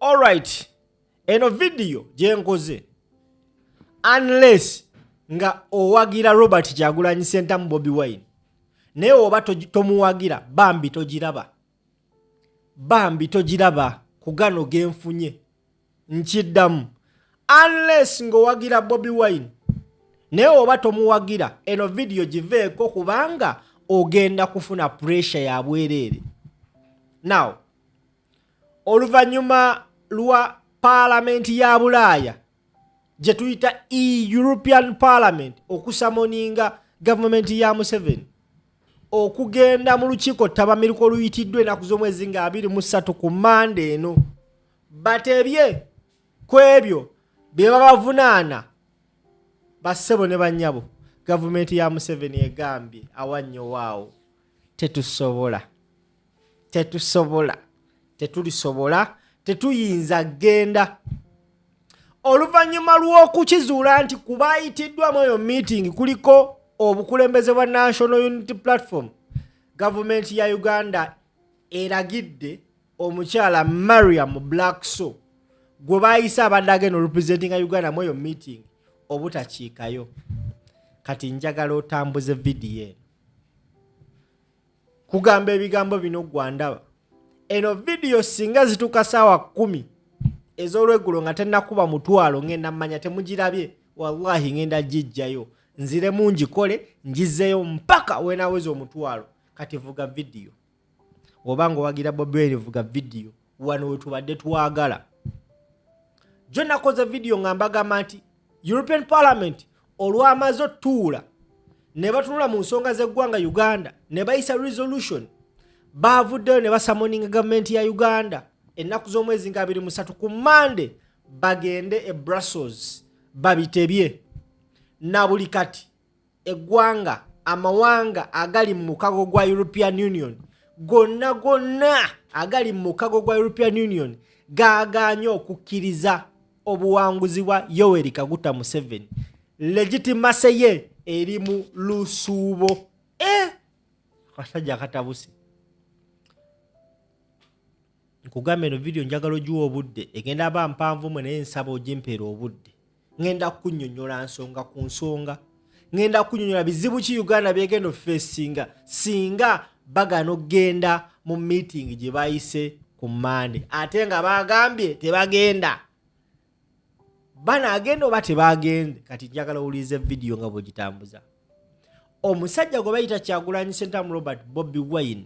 Alright, eno video jenkoze unless nga owagira Robert Kyagulanyi Ssentamu Bobi Wine naye oba tomuwagira bambi togiraba kugano genfunye nkiddamu unless nga owagira Bobi Wine naye oba tomuwagira eno video giveeko kubanga ogenda kufuna pressure ya bwereere. Now oluvannyuma lwa Parliament ya Bulaaya gye tuyita European Parliament okusamoninga government ya Museveni okugenda mu lukiiko ttabamiruko luyitiddwa ennaku z'omwezi nga 23 ku Mande eno batebye ku ebyo bye babavunaana bassebo ne bannyabo. Government ya Museveni egambye awannyo waawo tetulisobola tetuyinza genda. Oluvannyuma lw'okukizuula nti kubayitiddwamu eyo meeting kuliko obukulembeze bwa National Unity Platform, Government ya Uganda eragidde omukyala Mariam Blackso gwe baayise abadde agenda representing Uganda mu eyo meeting obutakiikayo. Kati njagala otambuze video eno kugamba ebigambo bino gwandaba. Eno video singa zituka saawa 10 ez'olweggulo nga tennakuba mutwalo ngenda mmanya temugirabye, wallahi ngenda gijjayo nzire mungi kole ngizeyo mpaka wenaweza omutwalo. Kati vuga video obanga wagira Bobi Wine, vuga video wano wetubadde twagala. Jo nakoze video ngambagamba nti European Parliament olwamaze otuula ne batunula mu nsonga z'eggwanga Uganda ne bayisa resolution bavuddeyo ne basamoninga government ya Uganda ennaku z'omwezi nga 23 ku Mande bagende e Brussels babitebye. Na buli kati eggwanga amawanga agali mu mukago gwa European Union gonna agali mu mukago gwa European Union gaaganye okukkiriza obuwanguzi bwa Yoweri Kaguta Museveni. Legitimacy ye eri mu lusuubo. Kasajja katabuse. Nkugamba eno video njagala ogiwa obudde egenda ba mpanvu mwe naye nsaba ogimpeera obudde. Ngenda kunnyonnyola nsonga ku nsonga. Ngenda kunnyonnyola bizibu ki Uganda byegenda ofeesinga singa bagano genda mu meeting gye bayise ku Mande ate nga bagambye tebagenda. Banaagenda oba tebagende? Kati njagala owulize video nga bw'ogitambuza. Omusajja gwe bayita Kyagulanyi Ssentamu Robert Bobi Wine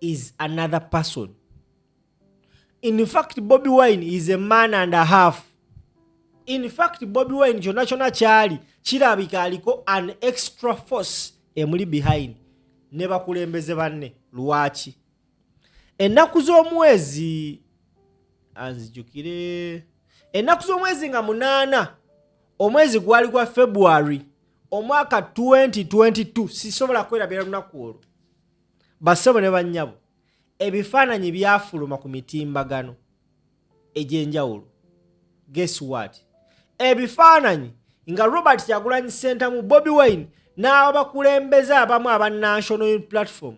is another person. In fact, Bobi Wine is a man and a half. In fact, Bobi Wine kyonna kyali kirabika aliko an extra force emuli behind ne bakulembeze banne. Lwaki? Ennaku z'omwezi anzijukire ennaku z'omwezi nga 8 omwezi gwali gwa February omwaka 2022 sisobola kwerabira lunaku olwo bassebo ne bannyabo ebifaananyi byafuluma ku mitimbagano egy'enjawulo. Guess what? Ebifaananyi nga Robert Kyagulanyi Ssentamu Bobi Wine n'abakulembeze abamu aba National Unity Platform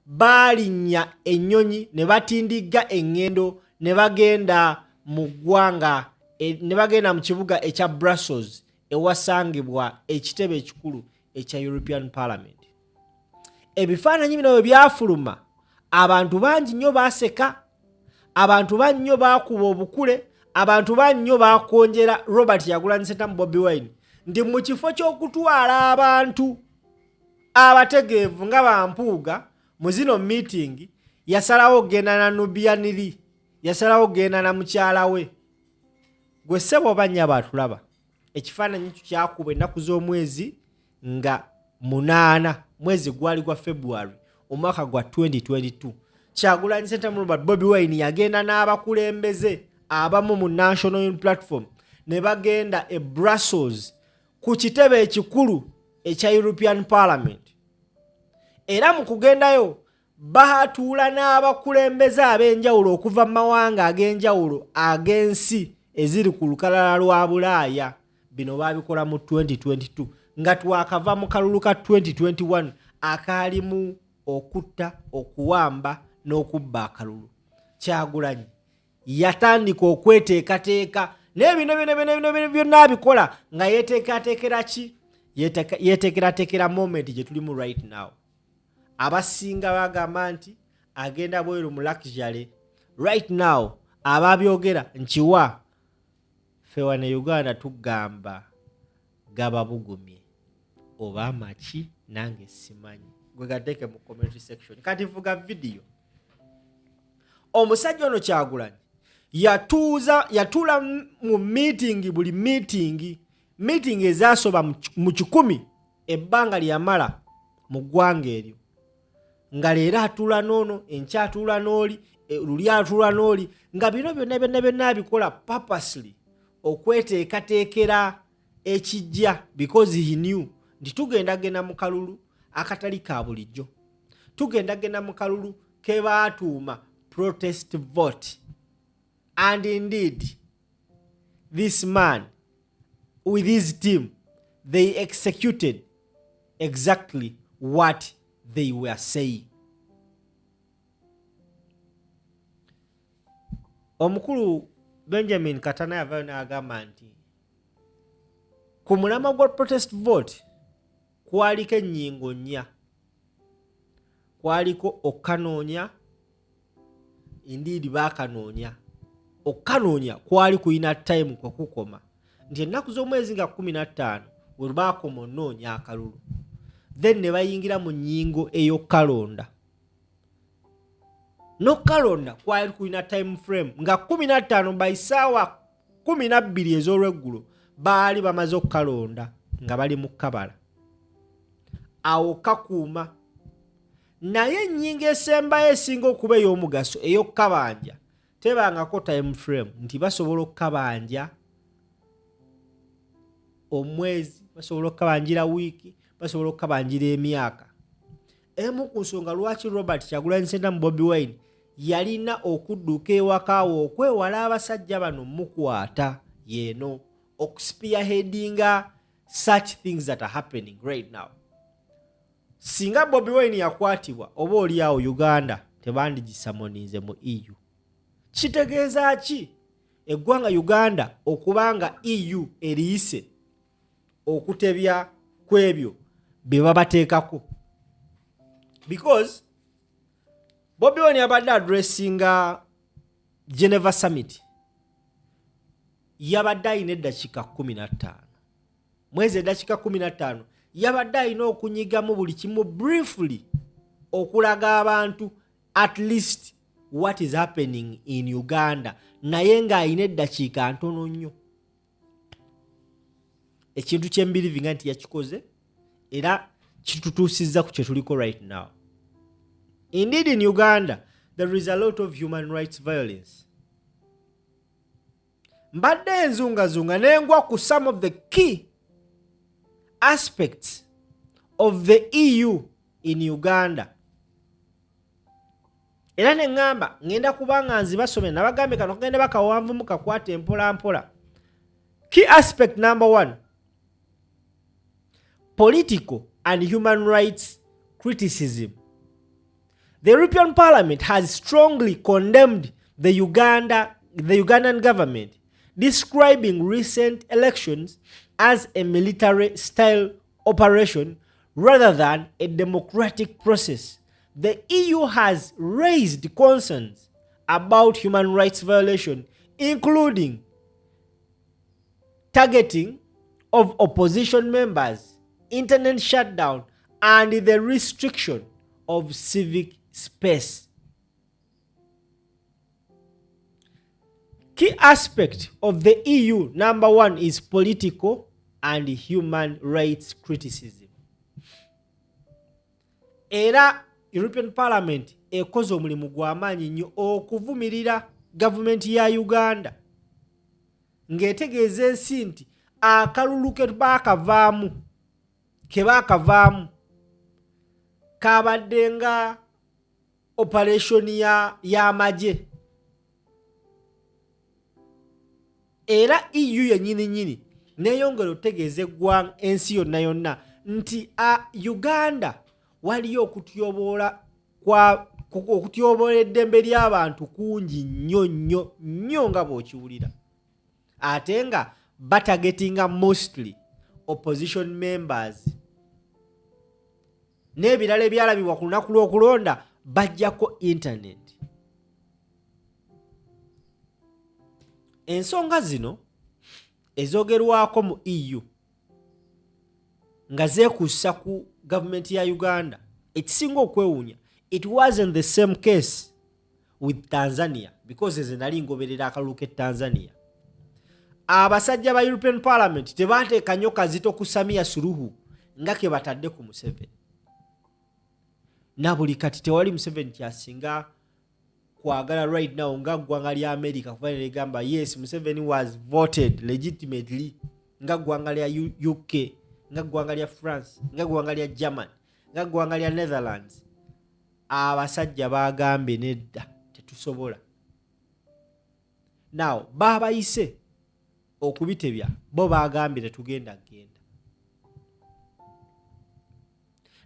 balinnya ennyonyi ne batindigga eŋŋendo ne bagenda mu ggwanga ne bagenda mu kibuga ekya Brussels ewasangibwa ekitebe ekikulu ekya European Parliament. Ebifaananyi bino bwe byafuluma abantu bangi nnyo baaseka, abantu bangi nnyo baakuba obukule, abantu bangi nnyo baakonjera Robert Kyagulanyi Ssentamu Bobi Wine ndi mu kifo ky'okutwala abantu abategeevu nga bampuuga mu zino meeting yasalawo genda na Nubianiri, yasalawo genda na mukyala we. Gwe ssebo bannya batulaba ekifaananyi kyakuba ennaku z'omwezi nga 8 mwezi gwali gwa February omwaka gwa 2022. Kyagulanyi Ssentamu Robert Bobi Wine yagenda n'abakulembeze abamu mu National Unity Platform ne bagenda e Brussels ku kitebe ekikulu ekya European Parliament. Era mu kugendayo bahatuula n'abakulembeze ab'enjawulo okuva mu mawanga ag'enjawulo ag'ensi eziri ku lukalala lwa Bulaaya. Bino babikola mu 2022 nga twakava mu kalulu ka 2021 akaalimu okutta, okuwamba n'okubba akalulu. Kyagulanyi yatandika okweteekateeka n'ebino byonna abikola nga yeteekateekera ki yeteekerateekera moment gye tulimu right now. Abasinga bagamba nti agenda bweru mu luxury right now ababyogera nkiwa ffe wano Uganda tugamba gaba bugumye oba amaki nange simanyi gwe gateeke mu commentary section. Kati vuga video omusajja ono Kyagulanyi yatuula mu meeting buli meeting ezasoba mu 100 ebbanga lyamala mu ggwanga eryo nga leero atuula n'ono enkya atuula n'oli luli atuula n'oli nga bino byonna abikola purposely okweteekateekera ekijja because he knew nti tugendagenda mu kalulu akatali ka bulijjo, tugendagenda mu kalulu ke baatuuma protest vote, and indeed this man with his team they executed exactly what they were saying. Omukulu Benjamin Katana yavayo n'agamba nti ku mulama gwa protest vote kwaliko ennyingo nnya, kwaliko okkanoonya, indeed baakanoonya, okkanoonya kwali kuyina time kwa kukoma nti ennaku z'omwezi nga 15 we baakoma onoonya akalulu, then ne bayingira mu nnyingo ey'okkalonda. N'okkalonda kwali kuyina time frame nga 15 by ssaawa 12 ez'olweggulo baali bamaze okkalonda nga bali mu kabala awo kakuuma. Naye ennyingo esembayo esinga okuba ey'omugaso ey'okkabanja tebangako time frame nti basobola okkabanja omwezi, basobola okkabanjira wiiki, basobola okkabanjira emyaka. Emu ku nsonga lwaki Robert Kyagulanyi Ssentamu Bobi Wine yalina okudduka ewakaawo okwewala abasajja bano mukwata yeeno okuspearheadinga such things that are happening right now. Singa Bobi Wine yakwatibwa oba oli awo Uganda tebandigisamonize mu EU. Kitegeeza ki eggwanga Uganda okubanga EU eriyise okutebya kwebyo bye babateekako? Because Bobi Wine yabadde addressinga Geneva Summit yabadde ayina eddakiika 15 mwezi eddakiika 15 yabadde alina okunyigamu buli kimu briefly okulaga abantu at least what is happening in Uganda, naye ng'alina eddakiika ntono nnyo. Ekintu kyembirivinga nti yakikoze era kitutuusizza ku kye tuliko right now. Indeed in Uganda there is a lot of human rights violence. Mbadde enzungazunga nengwa ku some of the key aspects of the EU in Uganda. Era neŋŋamba ngenda kubanga nzibasome nabagambe kano kagenda bakawanvu mukakwata empola mpola. Key aspect number 1, political and human rights criticism. The European Parliament has strongly condemned the Ugandan government, describing recent elections as a military-style operation rather than a democratic process. The EU has raised concerns about human rights violation, including targeting of opposition members, internet shutdown, and the restriction of civic space. Key aspect of the EU, number 1, is political and human rights criticism. Era European Parliament ekoze omulimu gw'amaanyi nnyo okuvumirira gavumenti ya Uganda ng'etegeeza ensi nti akalulu ke baakavaamu kabadde nga operation y'amagye. Era EU yennyini neeyongera otegeeza eggwanga ensi yonna nti Uganda waliyo okutyoboola kwa okutyobola eddembe ly'abantu kungi nnyo nga bw'okiwulira, ate nga batagetinga mostly opposition members n'ebirala ebyalabibwa ku lunaku lw'okulonda bajjako internet. Ensonga zino ezoogerwako mu EU nga zeekuusa ku gavumenti ya Uganda, ekisinga okwewuunya, it wasn't the same case with Tanzania because ezo nali ngoberera akalulu k'e Tanzania. Abasajja ba European Parliament tebateeka nnyo kazito ku Samia Suluhu nga ke batadde ku Museveni. Na buli kati tewali Museveni kyasinga kwagala right now nga ggwanga lya America kuba negamba yes Museveni was voted legitimately nga ggwanga lya UK, nga ggwanga lya France, nga ggwanga lya Germany, nga ggwanga lya Netherlands. Abasajja bagambe nedda tetusobola. Now babayise okubitebya bo bagambye tetugenda genda.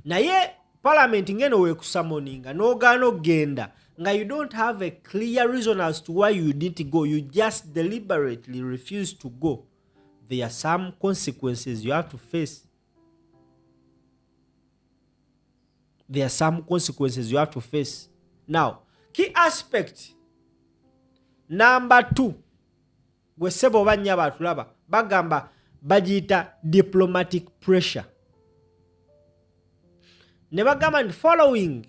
Naye Parliament ngeno weekusamoninga n'ogaana okgenda nga you don't have a clear reason as to why you need to go, you just deliberately refuse to go, there are some consequences you have to face. There are some consequences you have to face. Now, key aspect number 2, gwe sebo banya batulaba bagamba bagiyita diplomatic pressure. Ne bagamba following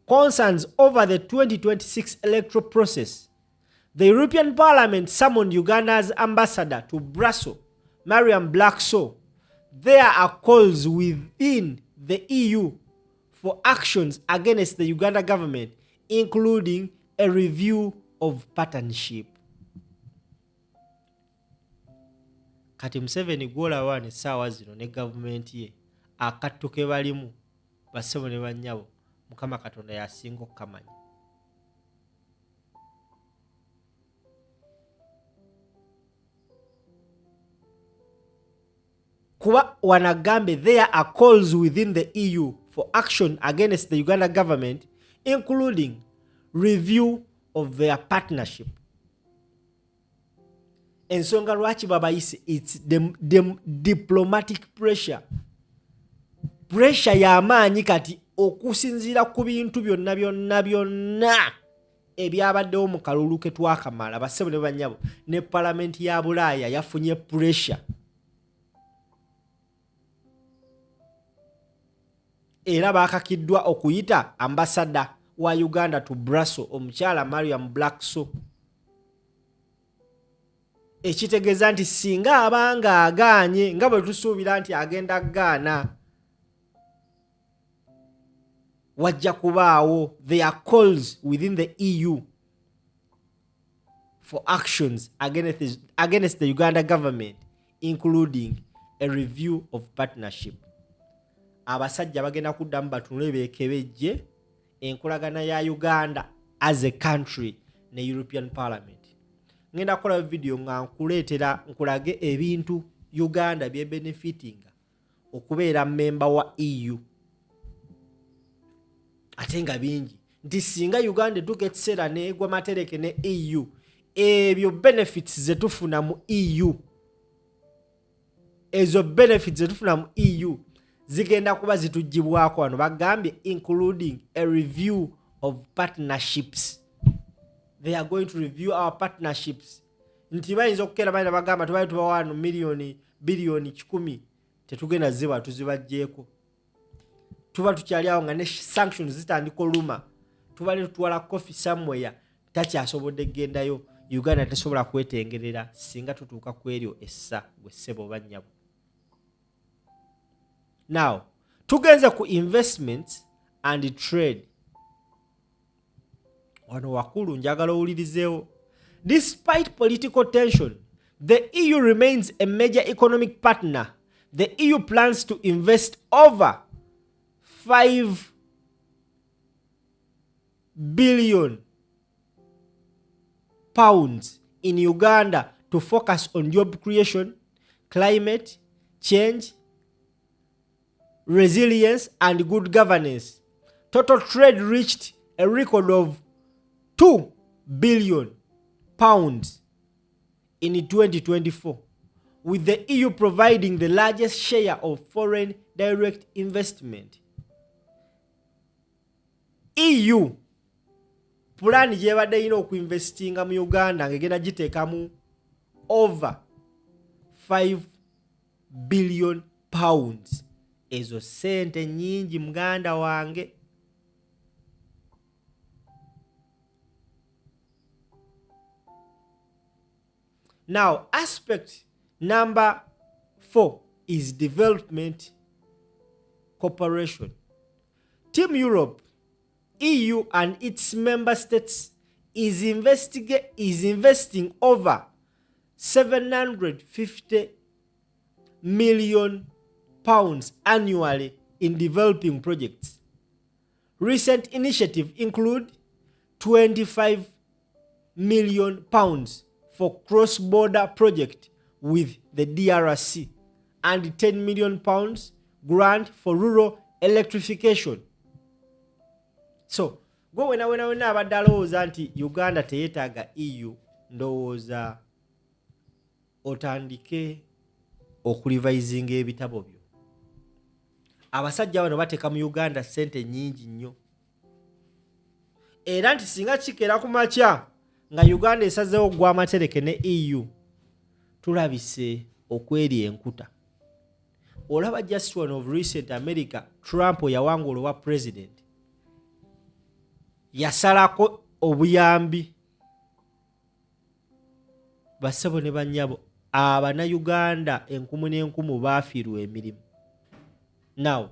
concerns over the 2026 electoral process, the European Parliament summoned Uganda's ambassador to Brussels, Mariam Blackso. There are calls within the EU for actions against the Uganda government, including a review of partnership. Kati Museveni gwolaba ne ssaawa zino ne gavumenti ye akatto ke balimu bassebo ne bannyabo Mukama Katonda yasinga okukamanya. Kuba wanagambe there are calls within the EU for action against the Uganda government, including review of their partnership. Ensonga lwaki babayise, it's the diplomatic pressure. Pressure y'amaanyi kati okusinziira ku bintu byonna ebyabaddewo mu kalulu ke twakamala bassebo ne bannyabo, ne Parliament ya Bulaaya yafunye pressure. Era baakakiddwa okuyita ambassador wa Uganda to Brussels, omukyala Mariam Blackso. Ekitegeeza nti singa abanga agaanye nga bwe tusuubira nti agenda gaana, wajja kubaawo there are calls within the EU for actions against the Uganda government, including a review of partnership. Abasajja bagenda kuddamu batunule beekebejje enkolagana ya Uganda as a country ne European Parliament. Ngenda kukola video nga nkulage ebintu Uganda bye benefitinga okubeera member wa EU. Ate nga bingi nti singa Uganda etuuka ekiseera neegwa matereke ne EU, ebyo benefits zetufuna mu EU, ezo benefits zetufuna mu EU zigenda kuba zitujjibwako wano. Bagambye including a review of partnerships. They are going to review our partnerships. Nti bayinza okukeera bayina bagamba tubaye tubawa wano bilioni 10 tetugenda ziba tuzibajjeeko. Tuba tukyali awo nga ne sanctions zitandika oluma, tubale tutwala coffee somewhere takyasobodde gendayo. Uganda tesobola kwetengerera singa tutuuka ku eryo essa gwe ssebo bannyabo. Now tugenze ku investments and trade. Wano wakulu njagala owulirizeewo. Despite political tension, the EU remains a major economic partner. The EU plans to invest over £5 billion in Uganda to focus on job creation, climate change, resilience and good governance. total trade reached a record of £2 billion in 2024, with the EU providing the largest share of foreign direct investment. EU plan gyebadde ino okuinvestinga mu Uganda ngegenda giteekamu over £5 billion. Ezo sente nyingi muganda wange. Now, aspect number 4 is development cooperation. Team Europe, EU and its member states is investing over £750 million annually in developing projects. Recent initiatives include £25 million for cross-border project with the DRC and £10 million grant for rural electrification. So, go wena abadde alowooza nti Uganda teyetaaga EU, ndowooza otandike okulivayizinga ebitabo byo. Abasajja bano bateeka mu Uganda sente nyingi nnyo. Era nti singa kikeera ku makya nga Uganda esazeewo gwa amatereke ne EU, tulabise okweri enkuta. Olaba just one of recent America, Trump yawangula owa president, yasalako obuyambi bassebo ne bannyabo abana Uganda enkumu n'enkumu baafiirwa emirimu. Now,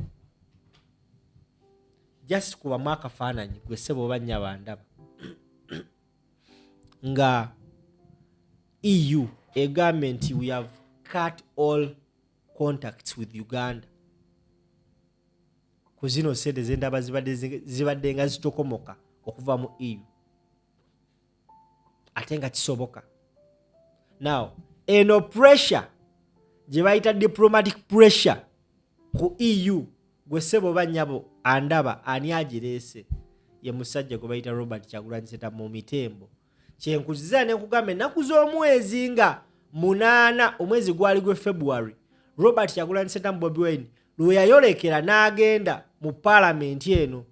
just kubamu akafaananyi gwe ssebo bannyabo ndaba nga EU egambye nti we have cut all contacts with Uganda. Ku zino sente zendaba zibadde nga zitokomoka okuva mu EU. Ate nga kisoboka. Now, eno pressure gye bayita diplomatic pressure ku EU gwe ssebo bannyabo andaba ani agireese ye musajja gwe bayita Robert Kyagulanyi Ssentamu mu mitembo. Kyenkuziza ne kugamba ennaku z'omwezi nga 8 omwezi gwali gwe February, Robert Kyagulanyi Ssentamu Bobi Wine lwe yayolekera n'agenda mu parliament eno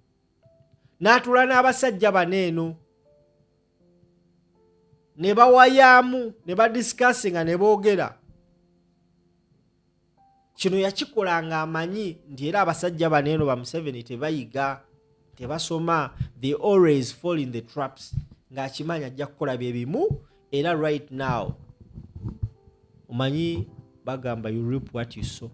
n'atula n'abasajja bano eno ne bawayamu ne badiscussinga ne boogera. Kino yakikola nga amanyi nti era abasajja bano eno ba Museveni tebayiga, tebasoma, they always fall in the traps. Ng'akimanya ajja kukola bye bimu era right now omanyi bagamba you reap what you sow.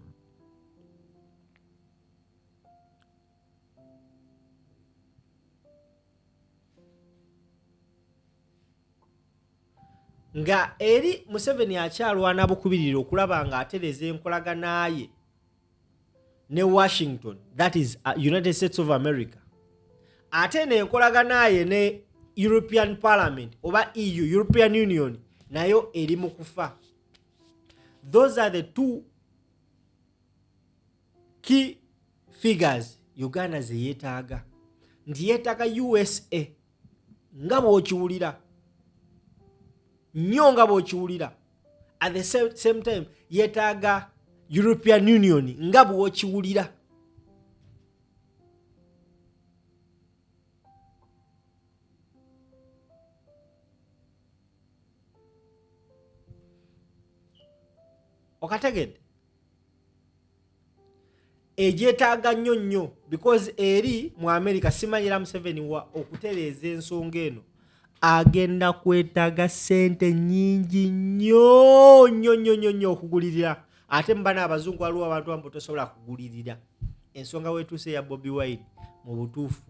Nga eri Museveni akyalwana bukubirira okulaba nga atereza enkolagana ye ne Washington, that is United States of America, ate n'enkolagana ye ne European Parliament oba EU, European Union, nayo eri mu kufa. Those are the two key figures Uganda ze yeetaaga. Nti yeetaaga USA nga bw'okiwulira, nnyo nga bw'okiwulira. At the same time yeetaaga European Union nga bw'okiwulira. Okategedde egyetaaga nnyo because eri mu America simanyira Museveni wa okutereeza ensonga eno agenda kwetaaga sente nyingi nnyo okugulirira. Ate mbana abazungu waliwo abantu ambo tosobola kugulirira. Ensonga wetuuse ya Bobi Wine mu butuufu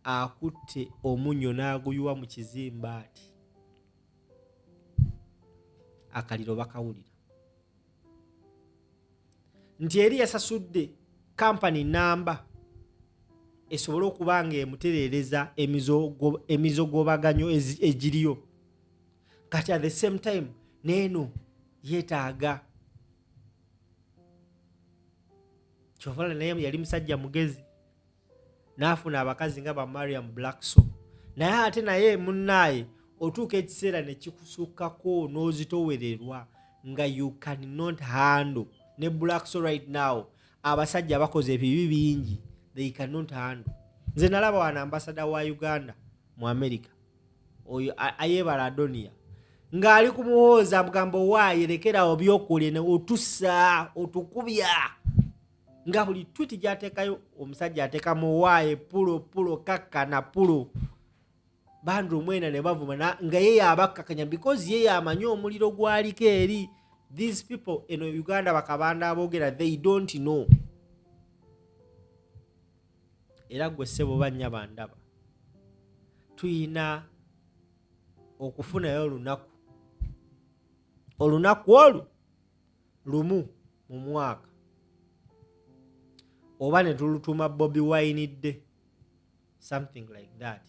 akutte omunyo n'aguyuwa mu kizimba ati akaliro bakawulira. Nti eri yasasudde company namba esobole okuba nga emutereereza emizogobaganyo egiriyo. Kati at the same time neeno yeetaaga. Kyovala naye yali musajja mugezi. n'afuna abakazi nga ba Mariam Blackso naye ate naye munnaye otuuka ekiseera ne kikusukkako n'ozitowererwa nga you cannot handle ne Blackso right now abasajja bakoze ebibi bingi they cannot handle. Nze nalaba wana ambassador wa Uganda mu America oyo ayebala Adonia ng'ali ku Muhoozi amugamba waaye lekerawo byokulya ne otussa otukubya nga buli tweet gy'ateekayo omusajja ateekamu waaye pulo kakka na pulo bandu mwena ne bavuma nga yeye abakkakanya because yeye amanyi omuliro gwaliko eri. These people in Uganda bakabanda aboogera they don't know. Era gwe ssebo bannya bandaba tuyina okufunayo olunaku olwo lumu mu mwaka oba ne tulutuma Bobi Wine Day something like that,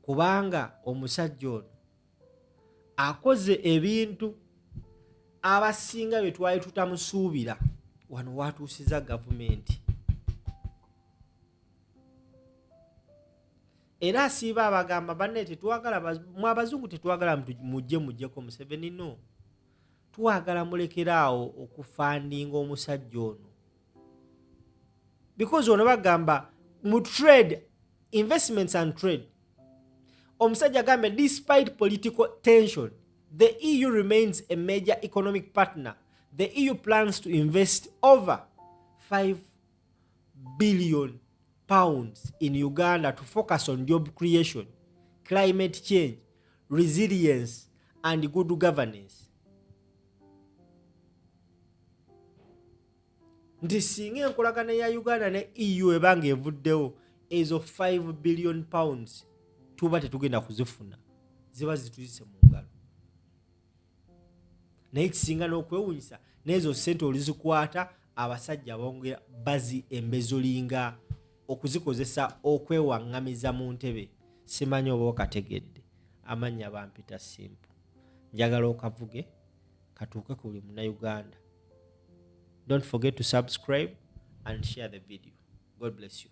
kubanga omusajja ono akoze ebintu abasinga bye twali tutamusuubira wano watuusiza gavumenti. Era asiiba abagamba banne tetwagala mu abazungu tetwagala mujjeko Museveni no, twagala mulekeraawo okufandinga omusajja ono because ono bagamba mu trade investments and trade omusajja agambe despite political tension the EU remains a major economic partner. The EU plans to invest over £5 billion in Uganda to focus on job creation, climate change, resilience, and good governance. Nti singa enkolagana ya Uganda ne EU ebanga evuddewo ezo £5 billion tuba tetugenda kuzifuna, ziba zituyise mu ngalo. Naye kisinga n'okwewunyisa n'ezo ssente olizikwata abasajja bongera bazi embezolinga okuzikozesa okwewaŋŋamiza mu ntebe. Simanyi oba okategedde. Amannya bampita simple. Njagala okavuge katuuke ku buli Munnayuganda. Don't forget to subscribe and share the video. God bless you.